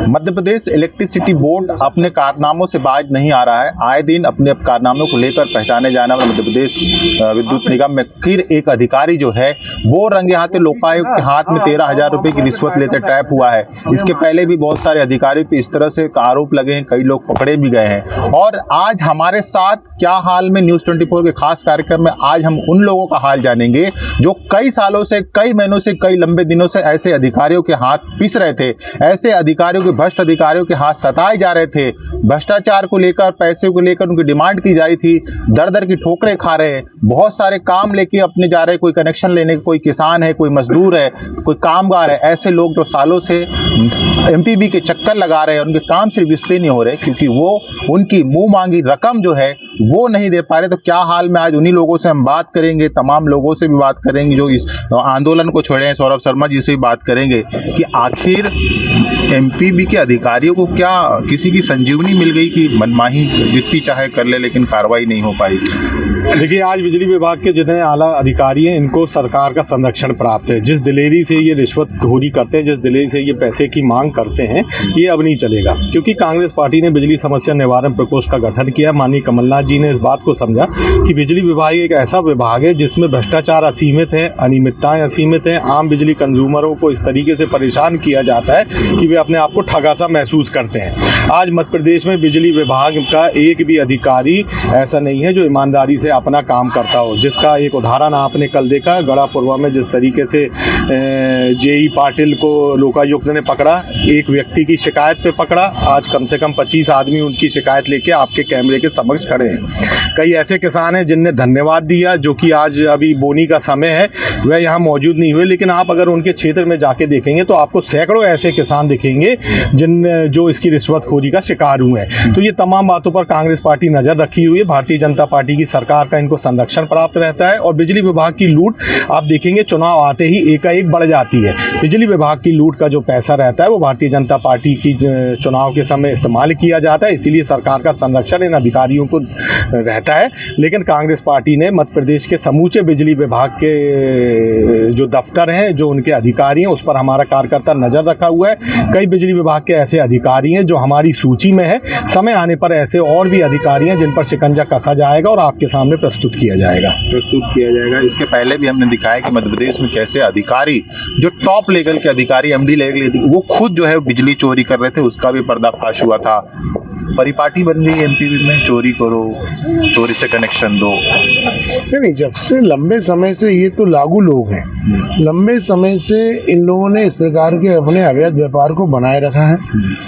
Madhya Pradesh electricity board अपने कारनामों से बाज नहीं आ रहा है। आए दिन अपने कारनामों को लेकर पहचाने जाने वाला मध्य प्रदेश विद्युत निगम में फिर एक अधिकारी जो है वो रंगे हाथे लोकायुक्त के हाथ में 13,000 रुपए की रिश्वत लेते ट्रैप हुआ है। इसके पहले भी बहुत सारे अधिकारियों पे इस तरह से आरोप लगे हैं, कई लोग पकड़े भी गए हैं। और आज हमारे साथ क्या हाल में न्यूज़ 24 के खास कार्यक्रम में आज हम उन लोगों का हाल जानेंगे जो कई सालों से, कई महीनों से, कई लंबे दिनों से ऐसे अधिकारियों के हाथ पिस रहे थे, ऐसे अधिकारियों के, भ्रष्ट अधिकारियों के हाथ सताए जा रहे थे, भ्रष्टाचार को लेकर, पैसे को लेकर उनकी डिमांड की जा रही थी, दर दर की ठोकरें खा रहे हैं, बहुत सारे काम लेके अपने जा रहे हैं, कोई कनेक्शन लेने, कोई किसान है, कोई मजदूर है, कोई कामगार है, ऐसे लोग जो सालों से एमपीबी के चक्कर लगा रहे हैं, उनके काम सिर्फ इसलिए नहीं हो रहे क्योंकि वो उनकी मुंह मांगी रकम जो है वो नहीं दे पा रहे। तो क्या हाल में आज उन्हीं लोगों से हम बात करेंगे, तमाम लोगों से भी बात करेंगे जो इस आंदोलन को छोड़े हैं। सौरभ शर्मा जी से भी बात करेंगे कि आखिर एमपीबी के अधिकारियों को क्या किसी की संजीवनी मिल गई कि मनमाही जितनी चाहे कर ले लेकिन कार्रवाई नहीं हो पाएगी। देखिए, आज बिजली विभाग के जितने आला अधिकारी हैं इनको सरकार का संरक्षण प्राप्त है। जिस दिलेरी से ये रिश्वतखोरी करते हैं, जिस दिलेरी से ये पैसे की मांग करते हैं, ये अब नहीं चलेगा क्योंकि कांग्रेस पार्टी ने बिजली समस्या निवारण प्रकोष्ठ का गठन किया। माननीय कमलनाथ जी ने इस बात को समझा कि बिजली विभाग एक ऐसा विभाग है जिसमें भ्रष्टाचार असीमित है, अनियमितताएं असीमित हैं, आम बिजली कंज्यूमरों को इस तरीके से परेशान किया जाता है कि वे अपने आप को ठगा सा महसूस करते हैं। आज मध्य प्रदेश में बिजली विभाग का एक भी अधिकारी ऐसा नहीं है जो ईमानदारी से अपना काम करता हो, जिसका एक उदाहरण आपने कल देखा गढ़ापुरवा में, जिस तरीके से जेई पाटिल को लोकायुक्त ने पकड़ा, एक व्यक्ति की शिकायत पे पकड़ा। आज कम से कम 25 आदमी उनकी शिकायत लेके आपके कैमरे के समक्ष खड़े हैं। कई ऐसे किसान हैं जिनने धन्यवाद दिया, जो कि आज अभी बोनी का समय है, वह यहाँ मौजूद नहीं हुए, लेकिन आप अगर उनके क्षेत्र में जाके देखेंगे तो आपको सैकड़ों ऐसे किसान दिखेंगे जो इसकी रिश्वतखोरी का शिकार हुए हैं। तो ये तमाम बातों पर कांग्रेस पार्टी नज़र रखी हुई है। भारतीय जनता पार्टी की सरकार का इनको संरक्षण प्राप्त रहता है और बिजली विभाग की लूट आप देखेंगे चुनाव आते ही एकाएक बढ़ जाती है। बिजली विभाग की लूट का जो पैसा रहता है वो भारतीय जनता पार्टी की चुनाव के समय इस्तेमाल किया जाता है, इसीलिए सरकार का संरक्षण इन अधिकारियों को रहता है। लेकिन कांग्रेस पार्टी ने मध्य प्रदेश के समूचे बिजली विभाग के जो दफ्तर हैं, जो उनके अधिकारी हैं, उस पर हमारा कार्यकर्ता नज़र रखा हुआ है। कई बिजली विभाग के ऐसे अधिकारी हैं जो हमारी सूची में है। समय आने पर ऐसे और भी अधिकारी हैं जिन पर शिकंजा कसा जाएगा और आपके सामने प्रस्तुत किया जाएगा। इसके पहले भी हमने दिखाया कि मध्य प्रदेश में कैसे अधिकारी, जो टॉप लेवल के अधिकारी, एमडी लेवल, वो खुद जो है बिजली चोरी कर रहे थे, उसका भी पर्दाफाश हुआ था। परिपाटी बन गई एमपीबी में, चोरी करो, चोरी से कनेक्शन दो। नहीं, जब से लंबे समय से ये तो लागू लोग हैं, लंबे समय से इन लोगों ने इस प्रकार के अपने अवैध व्यापार को बनाए रखा है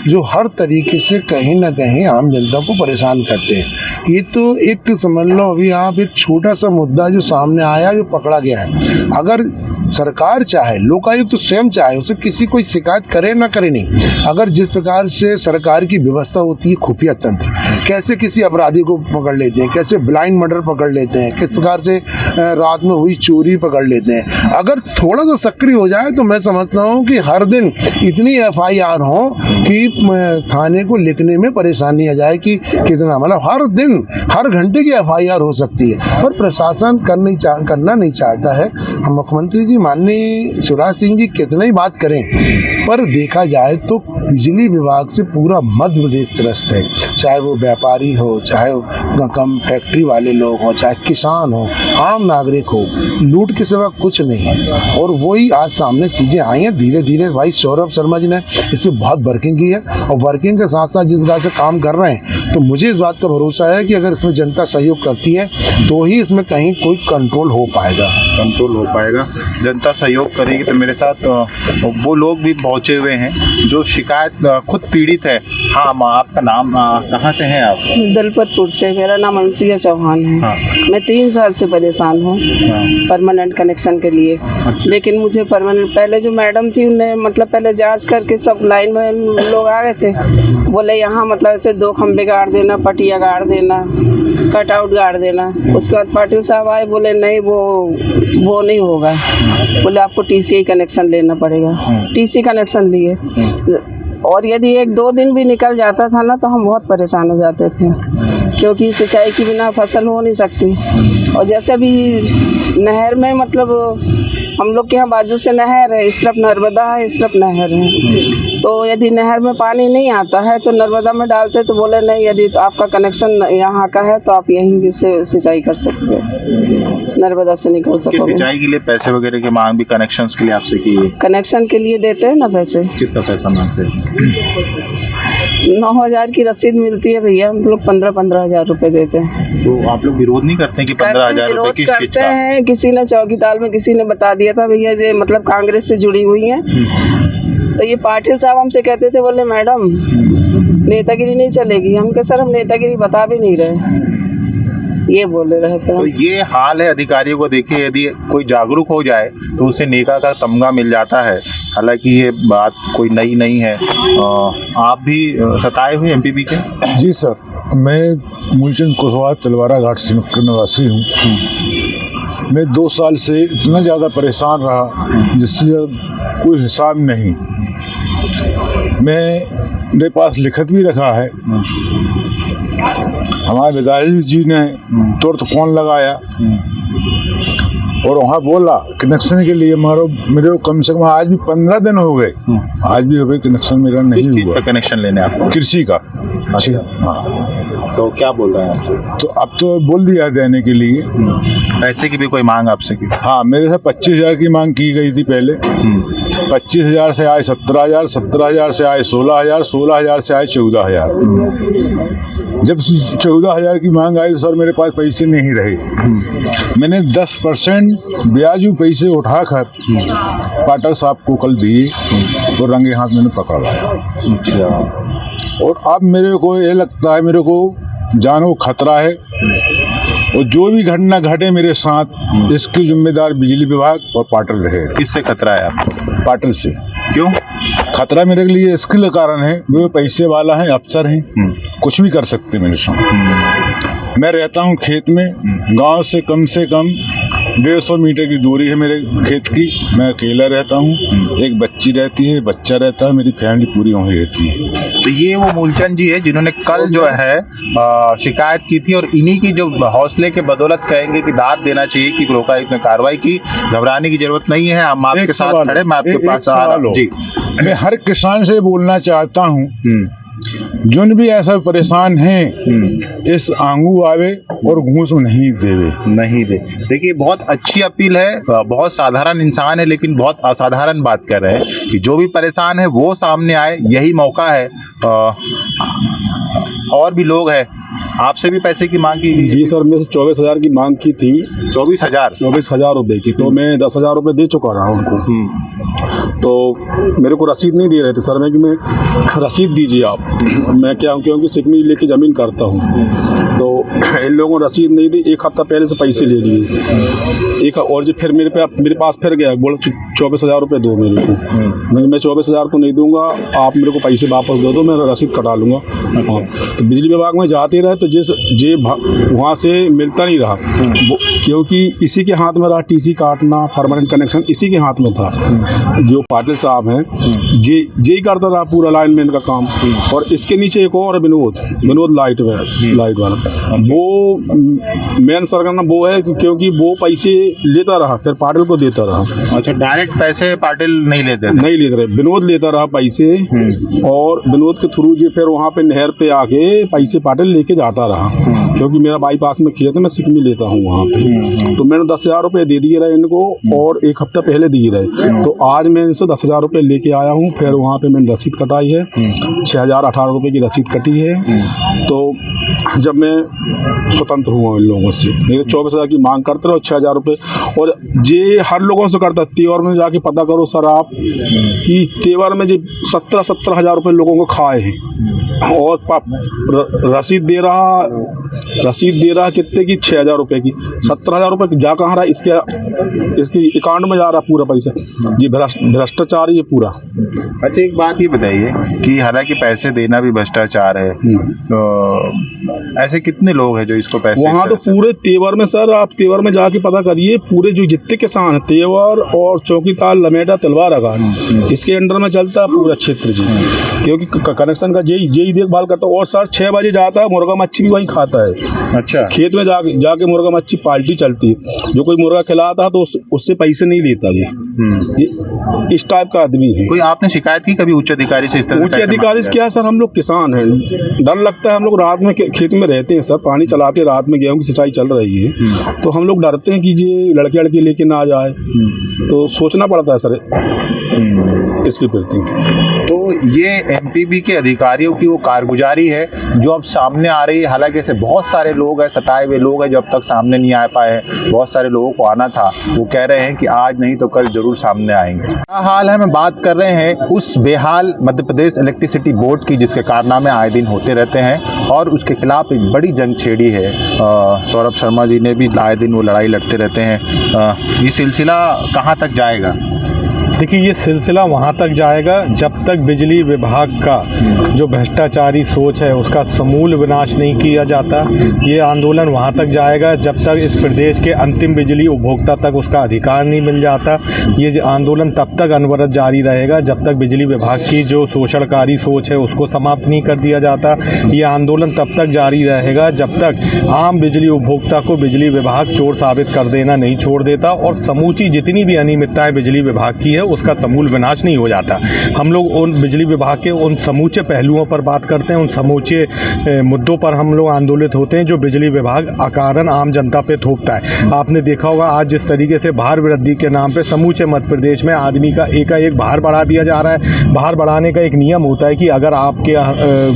जो हर तरीके से कहीं ना कहीं आम जनता को परेशान करते हैं। ये तो एक समझ लो, अभी आप एक छोटा सा मुद्दा जो सामने आया, जो पकड़ा गया है, अगर सरकार चाहे, लोकायुक्त तो स्वयं चाहे, उसे किसी कोई शिकायत करे ना करे नहीं, अगर जिस प्रकार से सरकार की व्यवस्था होती है, खुफिया तंत्र कैसे किसी अपराधी को पकड़ लेते हैं, कैसे ब्लाइंड मर्डर पकड़ लेते हैं, किस प्रकार से रात में हुई चोरी पकड़ लेते हैं, अगर थोड़ा सा सक्रिय हो जाए तो मैं समझता हूँ कि हर दिन इतनी FIR हो कि थाने को लिखने में परेशानी आ जाए कि कितना, मतलब हर दिन हर घंटे की FIR हो सकती है। पर प्रशासन करना नहीं चाहता है। हम मुख्यमंत्री जी माननीय शिवराज सिंह जी कितना ही बात करें, पर देखा जाए तो बिजली विभाग से पूरा मध्य प्रदेश त्रस्त है, चाहे वो व्यापारी हो, चाहे वो कम फैक्ट्री वाले लोग हो, चाहे किसान हो, आम नागरिक हो, लूट के सिवा कुछ नहीं है। और वही आज सामने चीज़ें आई हैं। धीरे धीरे भाई सौरभ शर्मा जी ने इसमें बहुत वर्किंग की है और वर्किंग के साथ साथ जिस प्रकार से काम कर रहे हैं, तो मुझे इस बात का भरोसा है कि अगर इसमें जनता सहयोग करती है तो ही इसमें कहीं कोई कंट्रोल हो पाएगा। जनता सहयोग करेगी तो मेरे साथ वो लोग भी पहुंचे हुए हैं जो शिकायत खुद पीड़ित है। हाँ माँ, आपका नाम, कहाँ से हैं आप? दलपतपुर से। मेरा नाम अंशिया चौहान है। हाँ। मैं 3 साल से परेशान हूँ परमानेंट कनेक्शन के लिए। अच्छा। लेकिन मुझे परमानेंट, पहले जो मैडम थी उन्हें मतलब पहले जांच करके सब लाइन में लोग आ गए थे, बोले यहाँ मतलब ऐसे 2 खंबे गाड़ देना, पटिया गाड़ देना, कटआउट गाड़ देना। उसके बाद पाटिल साहब आए, बोले नहीं वो नहीं होगा, बोले आपको TCI कनेक्शन लेना पड़ेगा। TC कनेक्शन लिए, और यदि 1-2 दिन भी निकल जाता था ना तो हम बहुत परेशान हो जाते थे, क्योंकि सिंचाई के बिना फसल हो नहीं सकती। और जैसे भी नहर में मतलब हम लोग के यहाँ बाजू से नहर है, इस तरफ नर्मदा है, इस तरफ नहर है। तो यदि नहर में पानी नहीं आता है तो नर्मदा में डालते, तो बोले नहीं, यदि तो आपका कनेक्शन यहाँ का है तो आप यहीं से सिंचाई कर सकते हो, नर्मदा से नहीं कर सकोगे। सिंचाई के लिए पैसे वगैरह की मांग भी कनेक्शन के लिए आपसे की है? कनेक्शन के लिए देते हैं ना पैसे। कितना पैसा मांगते हैं? 9,000 की रसीद मिलती है भैया, हम लोग 15,000 रुपए देते हैं। तो आप लोग विरोध नहीं करते हैं कि 15,000 रुपए विरोध किस चीज करते का? हैं। किसी ने चौकीताल में किसी ने बता दिया था भैया ये मतलब कांग्रेस से जुड़ी हुई है, तो ये पाटिल साहब हमसे कहते थे, बोले मैडम नेतागिरी नहीं चलेगी। हम कहे सर हम नेतागिरी बता भी नहीं रहे, ये बोले रहे थे। तो ये हाल है अधिकारियों को। देखिए यदि कोई जागरूक हो जाए तो उसे नेका का तमगा मिल जाता है। हालांकि ये बात कोई नई नहीं है। आप भी सताए हुए एमपीपी के? जी सर, मैं मूलचंद कुशवाहा तलवारा घाट से का निवासी हूँ। मैं 2 साल से इतना ज़्यादा परेशान रहा जिससे कोई हिसाब नहीं। मेरे पास लिखित भी रखा है। हमारे विधायक जी ने तुरंत फोन लगाया और वहाँ बोला कनेक्शन के लिए मारो। मेरे को कम से कम आज भी 15 दिन हो गए, आज भी अभी कनेक्शन मेरा नहीं हुआ। कनेक्शन लेने आपको? कृषि का। अच्छा। हाँ, तो क्या बोल रहे हैं आपसे? तो अब तो बोल दिया देने के लिए। पैसे की भी कोई मांग आपसे की? हाँ, मेरे से 25,000 की मांग की गई थी पहले। 25,000 से आए 17,000, 17,000 से आए 16,000, 16,000 से आए 14,000। जब 14,000 की मांग आई तो सर मेरे पास पैसे नहीं रहे। मैंने 10% ब्याजू पैसे उठाकर पाटर साहब को कल दिए तो रंगे हाथ मैंने पकड़ लाया। और अब मेरे को ये लगता है, मेरे को जानो खतरा है और जो भी घटना घटे मेरे साथ इसकी जिम्मेदार बिजली विभाग और पाटिल रहे। किससे खतरा है आपको? पाटिल से। क्यों खतरा मेरे लिए इसके कारण है, वो पैसे वाला है, अफसर हैं, कुछ भी कर सकते मेरे साथ। मैं रहता हूँ खेत में, गांव से कम 150 मीटर की दूरी है मेरे खेत की। मैं अकेला रहता हूँ, एक बच्ची रहती है, बच्चा रहता है, मेरी फैमिली पूरी वहीं रहती है। तो ये वो मूलचंद जी है जिन्होंने कल जो है शिकायत की थी और इन्हीं की जो हौसले के बदौलत कहेंगे कि दाद देना चाहिए कि लोकायुक्त ने कार्रवाई की। घबराने की जरूरत नहीं है, हम आपके साथ खड़े। मैं आपके पास आ रहा हूं जी। मैं हर किसान से बोलना चाहता हूँ जोन भी ऐसा परेशान है इस आंगू आवे और घूस नहीं देवे, नहीं दे। देखिए बहुत अच्छी अपील है। बहुत साधारण इंसान है लेकिन बहुत असाधारण बात कर रहे हैं कि जो भी परेशान है वो सामने आए, यही मौका है। और भी लोग हैं, आपसे भी पैसे की मांग की? जी सर, मैं 24,000 की मांग की थी। 24,000 रुपए की, तो मैं 10,000 रुपए दे चुका रहा उनको। तो मेरे को रसीद नहीं दे रहे थे सर। मैं कि मैं रसीद दीजिए आप। मैं क्या हूँ, क्योंकि सिकनी लेके ज़मीन करता हूँ, तो इन लोगों ने रसीद नहीं दी। 1 हफ्ता पहले से पैसे ले लिए एक, और जो फिर मेरे पास फिर गया, बोला 24,000 रुपये दो मेरे को। मैं 24,000 तो नहीं दूंगा, आप मेरे को पैसे वापस दे दो, मैं रसीद कटा लूँगा। हाँ, तो बिजली विभाग में जाते रहे तो वहाँ से मिलता नहीं रहा, क्योंकि इसी के हाथ में रहा टीसी काटना, परमानेंट कनेक्शन इसी के हाथ में था। जो पाटिल साहब हैं जे करता रहा पूरा लाइनमैन का काम। और इसके नीचे एक और विनोद लाइट वाला, वो मेन सरगर्म वो है क्योंकि वो पैसे लेता रहा फिर पाटिल को देता रहा। अच्छा, डायरेक्ट पैसे पाटिल नहीं लेते रहे, विनोद लेता रहा पैसे। और विनोद के थ्रू ये फिर वहाँ पे नहर पे आके पैसे पाटिल लेके जाता रहा, क्योंकि मेरा बाईपास में खेत है, मैं सिकनी लेता हूँ वहाँ पे। तो मैंने 10,000 रुपये दे दिए रहे इनको और 1 हफ्ता पहले दिए रहे। तो आज मैं इनसे 10,000 रुपये लेके आया हूँ। फिर वहाँ पे मैंने रसीद कटाई है, 6,018 रुपये की रसीद कटी है। तो जब मैं स्वतंत्र हुआ इन लोगों से, नहीं तो 24,000 की मांग करते रहो, 6,000 रुपये। और ये हर लोगों से करता। तेवर में जाके पता करो सर आप कि तेवर में जो 17,000 रुपये लोगों को खाए हैं और रसीद दे रहा कितने की? 6,000 रुपये की। 17,000 रुपये जा कहाँ रहा? इसके अकाउंट में जा रहा पूरा पैसा। ये भ्रष्टाचार ही है पूरा। अच्छा, एक बात ये बताइए कि हालांकि पैसे देना भी भ्रष्टाचार है, तो ऐसे कितने लोग हैं जो इसको पैसे? वहाँ तो पूरे तेवर में सर, आप तेवर में जाके पता करिए, पूरे जो जितने किसान हैं तेवर और चौकीताल, लमेटा, तलवारा घाट, इसके अंडर में चलता है पूरा क्षेत्र जी। क्योंकि कनेक्शन का यही देखभाल करता है। और सर 6 बजे जाता है, मुर्गा मच्छी भी वहीं खाता है। है। अच्छा। खेत में जाके मुर्गा मच्छी पार्टी चलती है, जो कोई मुर्गा खिलाता है तो उससे पैसे नहीं लेता ये इस टाइप का आदमी है। कोई आपने शिकायत की कभी उच्च अधिकारी से इस तरह? उच्च अधिकारी से क्या है सर, हम लोग किसान हैं, डर लगता है। हम लोग रात में खेत में रहते हैं सर, पानी चलाते रात में, गेहूं की सिंचाई चल रही है, तो हम लोग डरते हैं कि ये लड़के लड़के लेके ना आ जाए, तो सोचना पड़ता है सर इसके प्रति। तो ये एमपीबी के अधिकारियों की वो कारगुजारी है जो अब सामने आ रही है। हालांकि ऐसे बहुत सारे लोग हैं, सताए हुए लोग हैं जो अब तक सामने नहीं आ पाए हैं। बहुत सारे लोगों को आना था, वो कह रहे हैं कि आज नहीं तो कल जरूर सामने आएंगे। क्या हाल है, मैं बात कर रहे हैं उस बेहाल मध्य प्रदेश इलेक्ट्रिसिटी बोर्ड की जिसके कारनामे आए दिन होते रहते हैं और उसके खिलाफ एक बड़ी जंग छेड़ी है। सौरभ शर्मा जी ने भी आए दिन वो लड़ाई लड़ते रहते हैं। ये सिलसिला कहाँ तक जाएगा? देखिए, ये सिलसिला वहाँ तक जाएगा जब तक बिजली विभाग का जो भ्रष्टाचारी सोच है उसका समूल विनाश नहीं किया जाता। ये आंदोलन वहाँ तक जाएगा जब तक इस प्रदेश के अंतिम बिजली उपभोक्ता तक उसका अधिकार नहीं मिल जाता। ये आंदोलन तब तक अनवरत जारी रहेगा जब तक बिजली विभाग की जो शोषणकारी सोच है उसको समाप्त नहीं कर दिया जाता। ये आंदोलन तब तक जारी रहेगा जब तक आम बिजली उपभोक्ता को बिजली विभाग चोर साबित कर देना नहीं छोड़ देता और समूची जितनी भी अनियमितताएं बिजली विभाग की है उसका समूल विनाश नहीं हो जाता। हम लोग उन बिजली विभाग के उन समूचे पहलुओं पर बात करते हैं, उन समूचे मुद्दों पर हम लोग आंदोलित होते हैं जो बिजली विभाग अकारण आम जनता पे थोपता है। आपने देखा होगा आज जिस तरीके से भार वृद्धि के नाम पे समूचे मध्य प्रदेश में आदमी का एकाएक भार बढ़ा दिया जा रहा है। भार बढ़ाने का एक नियम होता है कि अगर आपके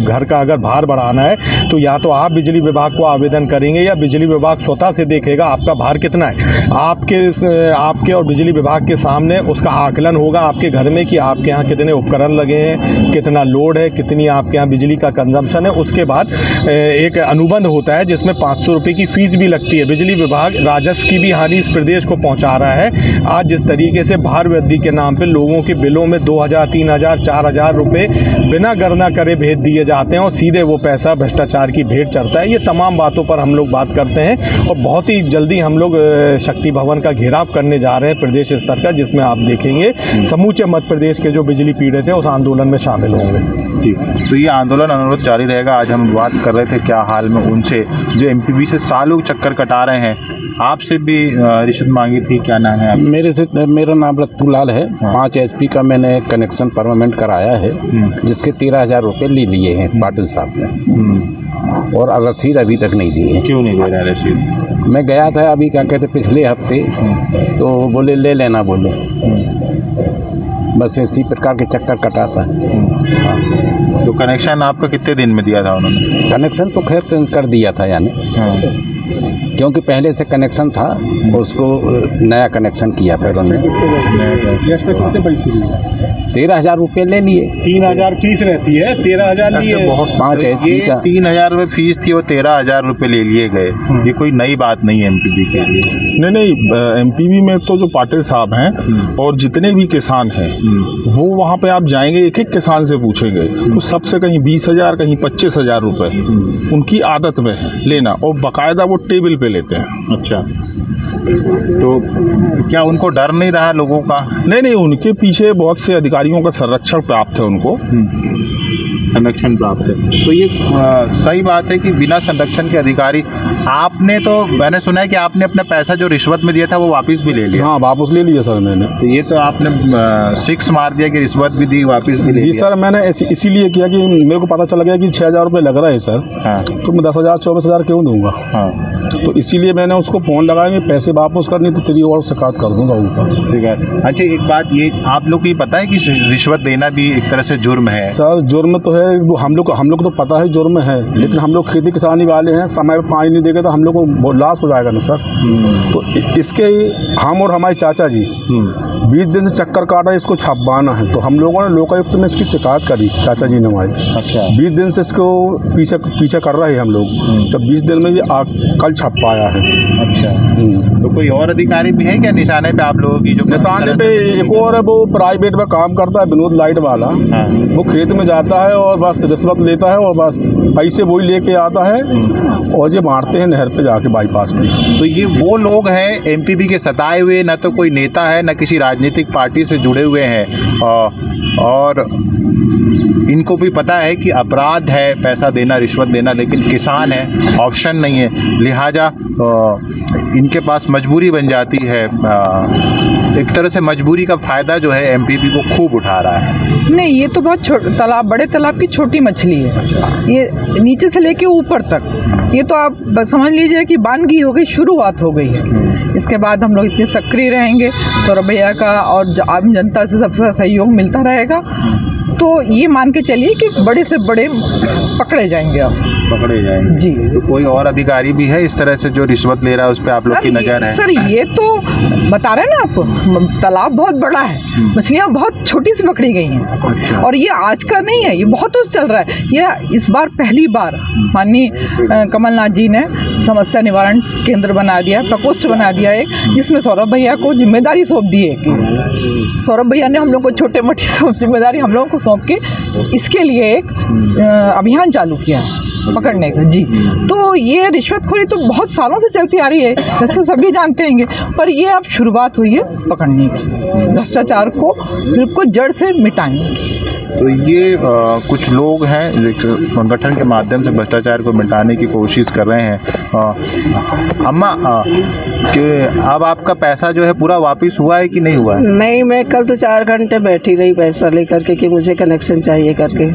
घर का अगर भार बढ़ाना है तो या तो आप बिजली विभाग को आवेदन करेंगे या बिजली विभाग स्वतः से देखेगा आपका भार कितना है। आपके और बिजली विभाग के सामने उसका आकलन होगा आपके घर में कि आपके यहाँ कितने उपकरण लगे हैं, कितना लोड है, कितनी आपके यहाँ बिजली का कंजम्पशन है। उसके बाद एक अनुबंध होता है जिसमें 500 रुपये की फीस भी लगती है। बिजली विभाग राजस्व की भी हानि इस प्रदेश को पहुँचा रहा है। आज जिस तरीके से भार वृद्धि के नाम पर लोगों के बिलों में 2000, 3000, 4000 रुपये बिना गणना करे भेज दिए जाते हैं और सीधे वो पैसा भ्रष्टाचार की भेंट चढ़ता है। ये तमाम बातों पर हम लोग बात करते हैं और बहुत ही जल्दी हम लोग शक्ति भवन का घेराव करने जा रहे हैं प्रदेश स्तर का, जिसमें आप देखेंगे समूचे मध्य प्रदेश के जो बिजली पीड़ित हैं उस आंदोलन में शामिल होंगे। ठीक, तो ये आंदोलन अनवरत जारी रहेगा। आज हम बात कर रहे थे क्या हाल में उनसे जो एमपीबी से सालों चक्कर कटा रहे हैं। आपसे भी रिश्वत मांगी थी, क्या नाम है आप? मेरा नाम रत्तूलाल है। 5 HP का मैंने कनेक्शन परमानेंट कराया है जिसके 13,000 रुपये ले लिए हैं पाटिल साहब ने और रसीद अभी तक नहीं दी है। क्यों नहीं दे रहा रसीद? मैं गया था अभी क्या कहते पिछले हफ्ते, तो बोले ले लेना बोले। बस इसी प्रकार के चक्कर कटाता है। तो कनेक्शन आपका कितने दिन में दिया था उन्होंने? कनेक्शन तो खैर कर दिया था यानी, क्योंकि पहले से कनेक्शन था उसको नया कनेक्शन किया फिर उन्होंने। 13,000 रुपये ले लिए। 3000 फीस रहती है, 13,000 लिए। बहुत 5 HP ये का 3000 रुपये फीस थी और 13,000 रुपये ले लिए गए। ये कोई नई बात नहीं है एमपीबी के लिए। नहीं, एमपीबी में तो जो पाटिल साहब हैं और जितने भी किसान हैं वो वहाँ पे आप जाएंगे एक एक किसान से पूछेंगे तो सबसे कहीं 20,000 कहीं 25,000 रुपये उनकी आदत में है लेना और बाकायदा वो टेबल पे लेते हैं। अच्छा, तो क्या उनको डर नहीं रहा लोगों का? नहीं, उनके पीछे बहुत से अधिकारियों का संरक्षण प्राप्त है उनको। संरक्षण प्राप्त है, तो ये सही बात है कि बिना संरक्षण के अधिकारी आपने तो मैंने सुना है कि आपने अपना पैसा जो रिश्वत में दिया था वो वापस भी ले लिया। हाँ, वापस ले लिया सर मैंने। तो ये तो आपने 6 मार दिया कि रिश्वत भी दी वापस भी ले जी लिया। सर, मैंने इसीलिए किया कि मेरे को पता चला गया कि 6,000 रुपये लग रहा है सर। हाँ, तो मैं 10,000 24,000 क्यों दूंगा। हाँ, तो इसीलिए मैंने उसको फ़ोन लगाया कि पैसे वापस करनी तो तेरी और शिकायत कर दूंगा ऊपर। ठीक है। अच्छा, एक बात ये आप लोग को ये पता है कि रिश्वत देना भी एक तरह से जुर्म है? सर जुर्म तो है, हम लोग तो पता है जुर्म है, लेकिन हम लोग खेती किसानी वाले हैं, समय पर पानी नहीं देंगे तो हम लोग को लॉस हो जाएगा ना सर। तो इसके हम और हमारे चाचा जी 20 दिन से चक्कर काटा, इसको छपवाना है। तो हम लोगों ने लोकायुक्त में इसकी शिकायत करी, चाचा जी ने हमारे। अच्छा, 20 दिन से इसको पीछे कर रहे हैं हम लोग, तो 20 दिन में ये कल छप पाया है। अच्छा, तो कोई और अधिकारी भी है क्या निशाने पे आप लोगों की जो निशाने पे एक और है, वो प्राइवेट में काम करता है, विनोद लाइट वाला। हाँ। वो खेत में जाता है और बस रिश्वत लेता है और बस पैसे वही लेके आता है और ये बांटते हैं नहर पे जाके बाईपास पे। तो ये वो लोग हैं एमपीपी के सताए हुए, न तो कोई नेता है न किसी राजनीतिक पार्टी से जुड़े हुए हैं, और इनको भी पता है कि अपराध है पैसा देना, रिश्वत देना, लेकिन किसान है, ऑप्शन नहीं है, लिहाजा इनके पास मजबूरी बन जाती है। एक तरह से मजबूरी का फ़ायदा जो है एमपीपी को खूब उठा रहा है। नहीं, ये तो बहुत तालाब, बड़े तालाब की छोटी मछली है। ये नीचे से लेके ऊपर तक, ये तो आप समझ लीजिए कि बानगी हो गई, शुरुआत हो गई है। इसके बाद हम लोग इतने सक्रिय रहेंगे, सौरभ भैया का और आम जनता से सबसे सहयोग मिलता रहेगा, तो ये मान के चलिए कि बड़े से बड़े पकड़े जाएंगे। अब पकड़े जाएंगे जी। तो कोई और अधिकारी भी है इस तरह से जो रिश्वत ले रहा है, उस पर आप लोग की नज़र है? सर, ये तो बता रहे हैं ना आपको, तालाब बहुत बड़ा है, मछलियाँ बहुत छोटी सी पकड़ी गई हैं। अच्छा। और ये आज का नहीं है, ये बहुत उस चल रहा है। ये इस बार पहली बार माननीय कमलनाथ जी ने समस्या निवारण केंद्र बना दिया, प्रकोष्ठ बना दिया है, जिसमें सौरभ भैया को जिम्मेदारी सौंप दी है कि सौरभ भैया ने हम लोग को छोटे मोटी जिम्मेदारी हम लोगों को सौंप के इसके लिए एक अभियान चालू किया है पकड़ने का। जी, तो ये रिश्वतखोरी तो बहुत सालों से चलती आ रही है, जैसे सभी जानते हैं, पर ये अब शुरुआत हुई है पकड़ने की, भ्रष्टाचार को बिल्कुल जड़ से मिटाने की। तो ये कुछ लोग हैं जो संगठन के माध्यम से भ्रष्टाचार को मिटाने की कोशिश कर रहे हैं। अम्मा, कि अब आपका पैसा जो है पूरा वापस हुआ है कि नहीं हुआ है? नहीं, मैं कल तो 4 घंटे बैठी रही पैसा लेकर के कि मुझे कनेक्शन चाहिए करके,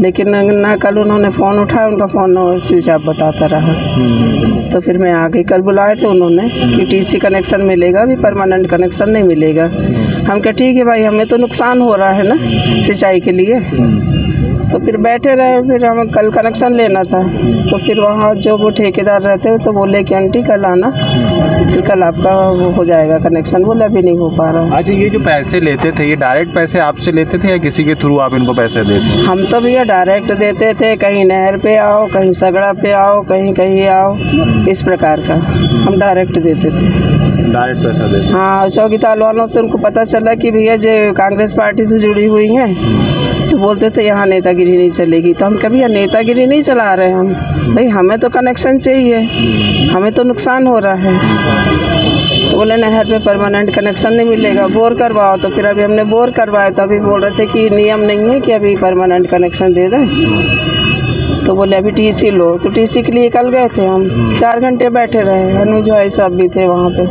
लेकिन ना कल उन्होंने फ़ोन उठाया, उनका फ़ोन स्विच ऑफ बताता रहा। तो फिर मैं आ गई। कल बुलाए थे उन्होंने कि टीसी कनेक्शन मिलेगा, अभी परमानेंट कनेक्शन नहीं मिलेगा। हम कहा ठीक है भाई, हमें तो नुकसान हो रहा है ना सिंचाई के लिए। तो फिर बैठे रहे, फिर हम कल कनेक्शन लेना था, तो फिर वहाँ जो वो ठेकेदार रहते हैं तो बोले कि आंटी कल आना, फिर कल आपका वो हो जाएगा कनेक्शन। बोला अभी नहीं हो पा रहा। अच्छा, ये जो पैसे लेते थे, ये डायरेक्ट पैसे आपसे लेते थे या किसी के थ्रू आप इनको पैसे देते? हम तो भैया डायरेक्ट देते थे, कहीं नहर पे आओ, कहीं सगड़ा पे आओ, कहीं कहीं आओ, इस प्रकार का हम डायरेक्ट देते थे। डायरेक्ट पैसा देते? हाँ, चौकीदार वालों से उनको पता चला कि भैया जो कांग्रेस पार्टी से जुड़ी हुई हैं, तो बोलते थे यहाँ नेतागिरी नहीं चलेगी। तो हम कभी यहाँ नेतागिरी नहीं चला रहे हम, भाई हमें तो कनेक्शन चाहिए, हमें तो नुकसान हो रहा है। तो बोले नहर पे परमानेंट कनेक्शन नहीं मिलेगा, बोर करवाओ। तो फिर अभी हमने बोर करवाया, तो अभी बोल रहे थे कि नियम नहीं है कि अभी परमानेंट कनेक्शन दे दें। तो बोले अभी टीसी लो, तो टीसी के लिए कल गए थे हम, 4 घंटे बैठे रहे। अनुज भाई साहब भी थे वहाँ पे।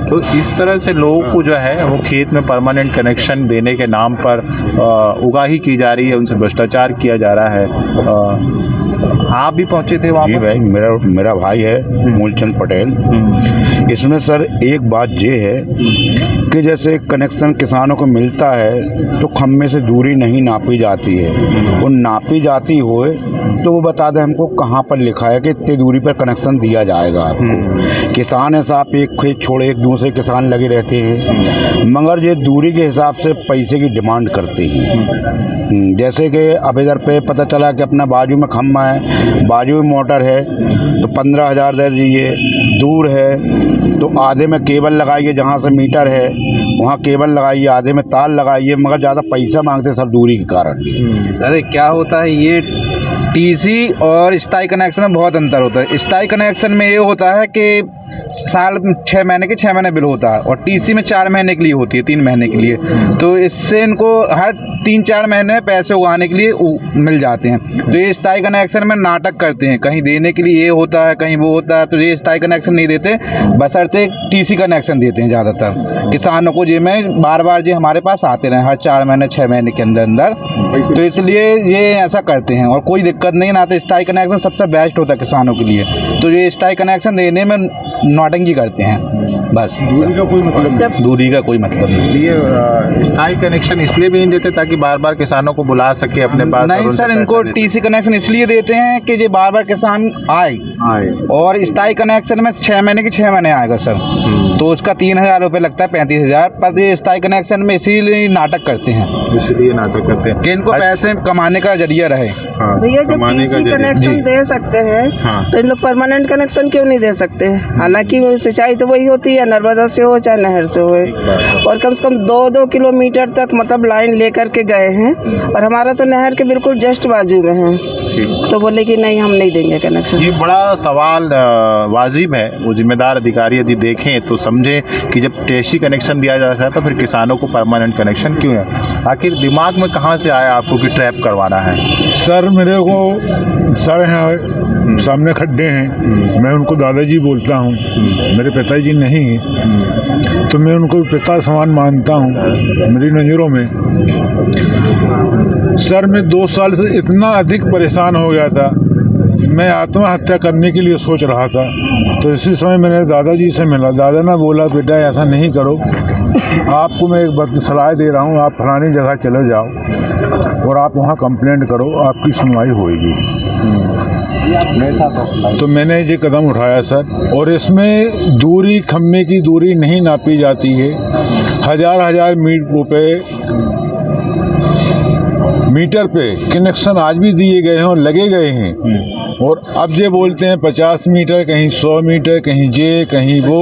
तो इस तरह से लोगों को जो है वो खेत में परमानेंट कनेक्शन देने के नाम पर उगाही की जा रही है, उनसे भ्रष्टाचार किया जा रहा है। आप भी पहुंचे थे वहाँ? जी भाई, मेरा भाई है मूलचंद पटेल। इसमें सर एक बात ये है कि जैसे कनेक्शन किसानों को मिलता है तो खम्भे से दूरी नहीं नापी जाती है, वो नापी जाती हो तो वो बता दें हमको कहाँ पर लिखा है कि इतनी दूरी पर कनेक्शन दिया जाएगा आपको। किसान है साहब, एक खेत छोड़े एक दूसरे किसान लगे रहते हैं, मगर ये दूरी के हिसाब से पैसे की डिमांड करते हैं। जैसे कि अब इधर पे पता चला कि अपना बाजू में खम्भा है, बाजू में मोटर है, तो 15,000 दे दीजिए। दूर है तो आधे में केबल लगाइए, जहाँ से मीटर है वहाँ केबल लगाइए, आधे में तार लगाइए, मगर ज़्यादा पैसा मांगते सर दूरी के कारण। अरे क्या होता है, ये टीसी और स्थायी कनेक्शन में बहुत अंतर होता है। स्थायी कनेक्शन में ये होता है कि साल 6 महीने के 6 महीने बिल होता है, और टीसी में 4 महीने के लिए होती है, 3 महीने के लिए। तो इससे इनको हर 3-4 महीने पैसे उगाने के लिए मिल जाते हैं। तो ये स्थायी कनेक्शन में नाटक करते हैं, कहीं देने के लिए ये होता है, कहीं वो होता है, तो ये स्थायी कनेक्शन नहीं देते, बशर्ते टीसी कनेक्शन देते हैं ज़्यादातर किसानों को, जिसमें बार बार जो हमारे पास आते रहे हर 4 महीने 6 महीने के अंदर अंदर। तो इसलिए ये ऐसा करते हैं, और कोई दिक्कत नहीं ना। तो स्थायी कनेक्शन सबसे बेस्ट होता है किसानों के लिए, तो ये स्थायी कनेक्शन देने में नौटंकी करते हैं बस। दूरी का कोई मतलब? दूरी का कोई मतलब नहीं। ये स्थायी कनेक्शन इसलिए भी नहीं देते ताकि बार बार किसानों को बुला सके अपने पास? नहीं सर, इनको टीसी कनेक्शन इसलिए देते हैं कि ये बार बार किसान आए, और स्थायी कनेक्शन में 6 महीने की 6 महीने आएगा सर, तो उसका 3,000 रुपये लगता है, 35,000। पर ये स्थायी कनेक्शन में इसीलिए नाटक करते हैं, इसलिए नाटक करते हैं कि इनको पैसे कमाने का जरिया रहे। भैया जब टीसी कनेक्शन दे सकते हैं, तो इन लोग परमानेंट कनेक्शन क्यों नहीं दे सकते? हालांकि वो सिंचाई तो वही होती है, नर्मदा से हो चाहे नहर से हो, और कम से कम 2-2 किलोमीटर तक मतलब लाइन लेकर के गए हैं, और हमारा तो नहर के बिल्कुल जस्ट बाजू में है, तो बोले कि नहीं हम नहीं देंगे कनेक्शन। ये बड़ा सवाल वाजिब है। वो जिम्मेदार अधिकारी यदि देखें तो समझें कि जब टेशी कनेक्शन दिया जाता है तो फिर किसानों को परमानेंट कनेक्शन क्यों है? आखिर दिमाग में कहाँ से आया आपको कि ट्रैप करवाना है? सर मेरे को सर यहाँ सामने खड्डे हैं, मैं उनको दादाजी बोलता हूँ, मेरे पिताजी नहीं हैं, तो मैं उनको पिता समान मानता हूँ मेरी नज़रों में। सर मैं 2 साल से इतना अधिक परेशान हो गया था, मैं आत्महत्या करने के लिए सोच रहा था। तो इसी समय मैंने दादाजी से मिला, दादा ने बोला बेटा ऐसा नहीं करो, आपको मैं एक सलाह दे रहा हूँ, आप फलानी जगह चले जाओ और आप वहाँ कंप्लेंट करो, आपकी सुनवाई होगी। तो मैंने ये कदम उठाया सर, और इसमें दूरी, खम्भे की दूरी नहीं नापी जाती है। हजार मीटर पे कनेक्शन आज भी दिए गए हैं और लगे गए हैं, और अब ये बोलते हैं 50 मीटर, कहीं 100 मीटर, कहीं कहीं वो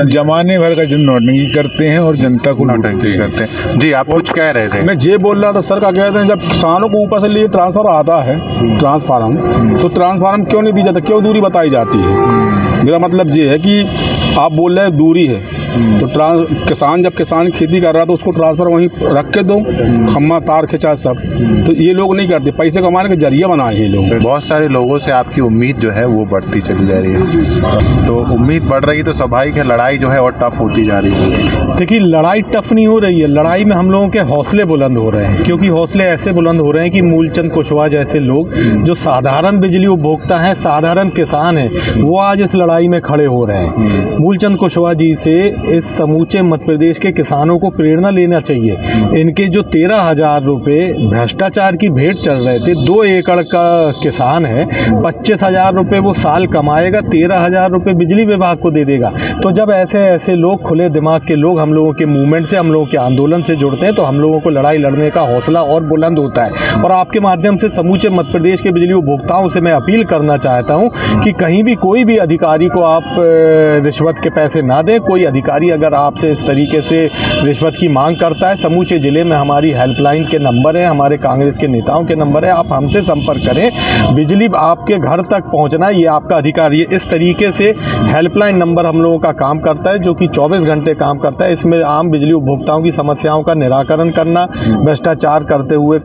जमाने भर का जो नौटंकी करते हैं और जनता को नौटंकी करते हैं। जी आप कुछ कह रहे थे? मैं ये बोल रहा था सर, का कहते हैं जब किसानों को ऊपर से लिए ट्रांसफर आता है, ट्रांसफार्म, तो ट्रांसफार्म क्यों नहीं दी जाता, क्यों दूरी बताई जाती है? मेरा मतलब ये है कि आप बोल रहे हैं दूरी है, तो किसान जब किसान खेती कर रहा है तो उसको ट्रांसफर वहीं रख के दो, खम्मा तार खिंचा सब, तो ये लोग नहीं करते, पैसे कमाने का जरिया बनाए हैं लोग। बहुत सारे लोगों से आपकी उम्मीद जो है वो बढ़ती चली जा रही है, तो उम्मीद बढ़ रही तो स्वाभाविक है लड़ाई जो है और टफ होती जा रही है। देखिए लड़ाई टफ नहीं हो रही है, लड़ाई में हम लोगों के हौसले बुलंद हो रहे हैं, क्योंकि हौसले ऐसे बुलंद हो रहे हैं कि मूलचंद कुशवाहा जैसे लोग जो साधारण बिजली उपभोक्ता हैं, साधारण किसान हैं, वो आज इस लड़ाई में खड़े हो रहे हैं। मूलचंद कुशवाहा जी से इस समूचे मध्य प्रदेश के किसानों को प्रेरणा लेना चाहिए। इनके जो 13,000 रुपये भ्रष्टाचार की भेंट चल रहे थे, 2 एकड़ का किसान है, 25,000 रुपये वो साल कमाएगा, 13,000 रुपये बिजली विभाग को दे देगा। तो जब ऐसे लोग, खुले दिमाग के लोग हम लोगों के मूवमेंट से, हम लोगों के आंदोलन से जुड़ते हैं, तो हम लोगों को लड़ाई लड़ने का हौसला और बुलंद होता है। और आपके माध्यम से समूचे मध्य प्रदेश के बिजली उपभोक्ताओं से मैं अपील करना चाहता हूँ कि कहीं भी कोई भी अधिकारी को आप रिश्वत के पैसे ना दें। कोई अधिकारी अगर आपसे इस तरीके से रिश्वत की मांग करता है, समूचे ज़िले में हमारी हेल्पलाइन के नंबर है, हमारे कांग्रेस के नेताओं के नंबर है, आप हमसे संपर्क करें। बिजली आपके घर तक पहुंचना ये आपका अधिकार है। इस तरीके से हेल्पलाइन नंबर हम लोगों का काम करता है, जो कि 24 घंटे काम करता है। इसमें आम बिजली उपभोक्ताओं की समस्याओं का निराकरण करना, भ्रष्टाचार करते हुए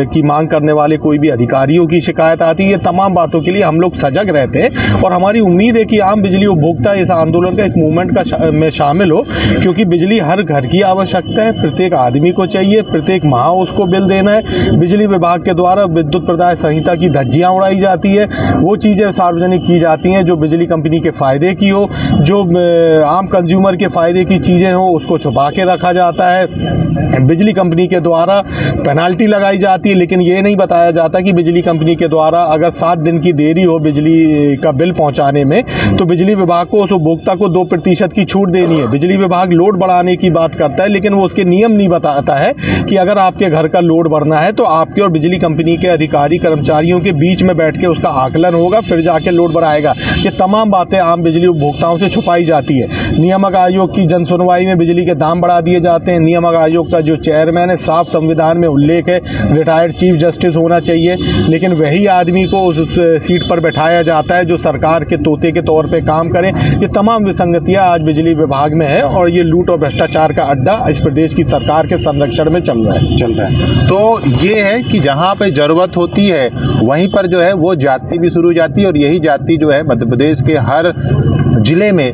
की मांग करने वाले कोई भी अधिकारियों की शिकायत आती है, ये तमाम बातों के लिए हम लोग सजग रहते हैं। और हमारी उम्मीद है कि आम बिजली उपभोक्ता इस आंदोलन का, इस मूवमेंट का में शामिल हो, क्योंकि बिजली हर घर की आवश्यकता है, प्रत्येक आदमी को चाहिए, प्रत्येक माह उसको बिल देना है। बिजली विभाग के द्वारा विद्युत प्रदाय संहिता की धज्जियां उड़ाई जाती है, वो चीज़ें सार्वजनिक की जाती हैं जो बिजली कंपनी के फ़ायदे की हो, जो आम कंज्यूमर के फ़ायदे की चीज़ें हो उसको छुपा के रखा जाता है। बिजली कंपनी के द्वारा पेनाल्टी लगाई जाती है, लेकिन ये नहीं बताया जाता कि बिजली कंपनी के द्वारा अगर 7 दिन की देरी हो बिजली का बिल पहुँचाने में, तो बिजली विभाग को उस उपभोक्ता को 2% की छूट देनी है। बिजली विभाग लोड बढ़ाने की बात करता है, लेकिन वो उसके नियम नहीं बताता है कि अगर आपके घर का लोड बढ़ना है तो आपके और बिजली कंपनी के अधिकारी कर्मचारियों के बीच में बैठ के उसका आकलन होगा, फिर जाके लोड बढ़ाएगा। ये तमाम बातें आम बिजली उपभोक्ताओं से छुपाई जाती है। नियामक आयोग की जन सुनवाई में बिजली के दाम बढ़ा दिए जाते हैं। नियामक आयोग का जो चेयरमैन है, साफ संविधान में उल्लेख है, रिटायर्ड चीफ जस्टिस होना चाहिए, लेकिन वही आदमी को उस सीट पर बैठाया जाता है जो सरकार के तोते के तौर पर काम करे। ये तमाम विसंगतियाँ आज बिजली विभाग में है, और ये लूट और भ्रष्टाचार का अड्डा इस प्रदेश की सरकार के संरक्षण में चल रहा है। तो ये है कि जहाँ पे ज़रूरत होती है वहीं पर जो है वो जाति भी शुरू हो जाती है, और यही जाति जो है मध्य प्रदेश के हर ज़िले में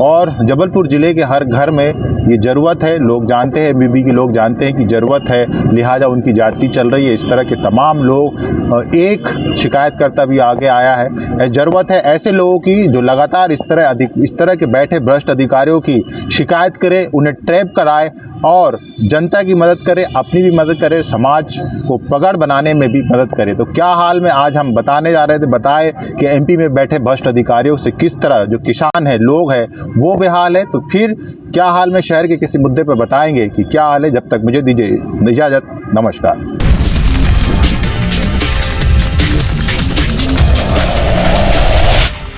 और जबलपुर ज़िले के हर घर में ये ज़रूरत है। लोग जानते हैं, बीबी के लोग जानते हैं कि ज़रूरत है, लिहाजा उनकी जाति चल रही है। इस तरह के तमाम लोग, एक शिकायतकर्ता भी आगे आया है। ज़रूरत है ऐसे लोगों की जो लगातार इस तरह के बैठे भ्रष्ट अधिकारियों की शिकायत करे, उन्हें ट्रैप कराए और जनता की मदद करे, अपनी भी मदद करे, समाज को प्रगड़ बनाने में भी मदद करे। तो क्या हाल में आज हम बताने जा रहे थे, बताए कि एमपी में बैठे भ्रष्ट अधिकारियों से किस तरह जो किसान है, लोग हैं, वो बेहाल है। तो फिर क्या हाल में शहर के किसी मुद्दे पर बताएंगे कि क्या हाल है। जब तक मुझे दीजिए इजाज़त, नमस्कार।